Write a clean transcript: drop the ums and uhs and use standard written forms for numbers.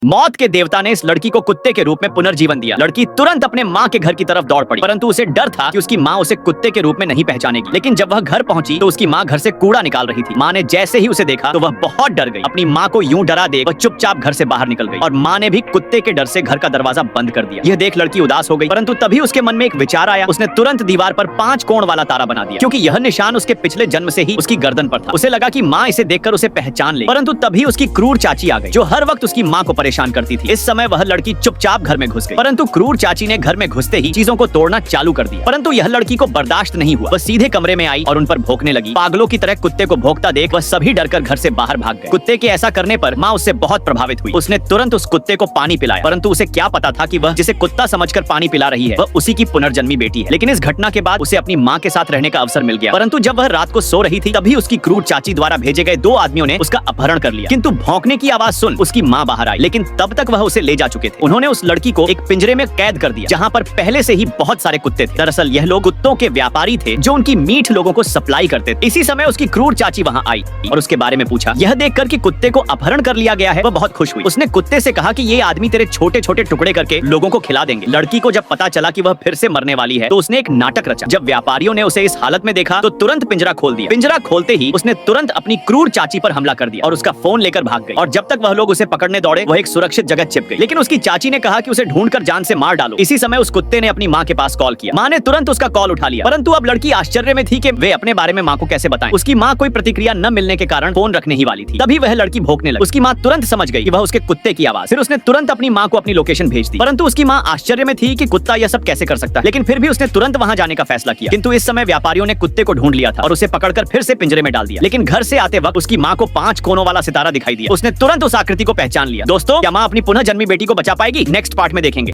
मौत के देवता ने इस लड़की को कुत्ते के रूप में पुनर्जीवन दिया। लड़की तुरंत अपने माँ के घर की तरफ दौड़ पड़ी, परंतु उसे डर था कि उसकी माँ उसे कुत्ते के रूप में नहीं पहचानेगी। लेकिन जब वह घर पहुंची तो उसकी माँ घर से कूड़ा निकाल रही थी। माँ ने जैसे ही उसे देखा तो वह बहुत डर गई। अपनी माँ को यूं डरा देख वह चुपचाप घर से बाहर निकल गई और माँ ने भी कुत्ते के डर से घर का दरवाजा बंद कर दिया। यह देख लड़की उदास हो गई, परंतु तभी उसके मन में एक विचार आया। उसने तुरंत दीवार पर 5 कोण वाला तारा बना दिया, क्योंकि यह निशान उसके पिछले जन्म से ही उसकी गर्दन पर था। उसे लगा कि माँ इसे देखकर उसे पहचान ले, परंतु तभी उसकी क्रूर चाची आ गई, जो हर वक्त उसकी माँ को परेशान करती थी। इस समय वह लड़की चुपचाप घर में घुस गई, परंतु क्रूर चाची ने घर में घुसते ही चीजों को तोड़ना चालू कर दिया। परंतु यह लड़की को बर्दाश्त नहीं हुआ। वह सीधे कमरे में आई और उन पर भौंकने लगी। पागलों की तरह कुत्ते को भौंकता देख वह सभी डरकर घर से बाहर भाग गए। कुत्ते के ऐसा करने पर माँ उससे बहुत प्रभावित हुई। उसने तुरंत उस कुत्ते को पानी पिलाया, परंतु उसे क्या पता था कि वह जिसे कुत्ता समझकर पानी पिला रही है वह उसी की पुनर्जन्मी बेटी है। लेकिन इस घटना के बाद उसे अपनी माँ के साथ रहने का अवसर मिल गया। परंतु जब वह रात को सो रही थी तभी उसकी क्रूर चाची द्वारा भेजे गए 2 आदमियों ने उसका अपहरण कर लिया। किंतु भौंकने की आवाज सुन उसकी माँ बाहर आई, लेकिन तब तक वह उसे ले जा चुके थे। उन्होंने उस लड़की को एक पिंजरे में कैद कर दिया, जहाँ पर पहले से ही बहुत सारे कुत्ते थे। दरअसल यह लोग कुत्तों के व्यापारी थे जो उनकी मीट लोगों को सप्लाई करते थे। इसी समय उसकी क्रूर चाची वहाँ आई और उसके बारे में पूछा। यह देखकर कि कुत्ते को अपहरण कर लिया गया है वह बहुत खुश हुई। उसने कुत्ते से कहा कि ये आदमी तेरे छोटे छोटे टुकड़े करके लोगों को खिला देंगे। लड़की को जब पता चला कि वह फिर से मरने वाली है तो उसने एक नाटक रचा। जब व्यापारियों ने उसे इस हालत में देखा तो तुरंत पिंजरा खोल दिया। पिंजरा खोलते ही उसने तुरंत अपनी क्रूर चाची पर हमला कर दिया और उसका फोन लेकर भाग गई। और जब तक वह लोग उसे पकड़ने दौड़े वह एक सुरक्षित जगह छिप गई। लेकिन उसकी चाची ने कहा कि उसे ढूंढकर जान से मार डालो। इसी समय उस कुत्ते ने अपनी माँ के पास कॉल किया। माँ ने तुरंत उसका कॉल उठा लिया, परंतु अब लड़की आश्चर्य में थी कि वे अपने बारे में माँ को कैसे बताएं। उसकी माँ कोई प्रतिक्रिया न मिलने के कारण फोन रखने ही वाली थी। तभी वह लड़की भौंकने लगी। उसकी माँ तुरंत समझ गई कि वह उसके कुत्ते की आवाज। फिर उसने तुरंत अपनी माँ को अपनी लोकेशन भेज दी, परंतु उसकी माँ आश्चर्य में थी कि कुत्ता यह सब कैसे कर सकता है। लेकिन फिर भी उसने तुरंत वहाँ जाने का फैसला किया। किंतु इस समय व्यापारियों ने कुत्ते को ढूंढ लिया था और उसे पकड़कर फिर से पिंजरे में डाल दिया। लेकिन घर से आते वक्त उसकी माँ को 5 कोनों वाला सितारा दिखाई दिया। उसने तुरंत उस आकृति को पहचान लिया। दोस्तों, क्या माँ अपनी पुनः जन्मी बेटी को बचा पाएगी? नेक्स्ट पार्ट में देखेंगे।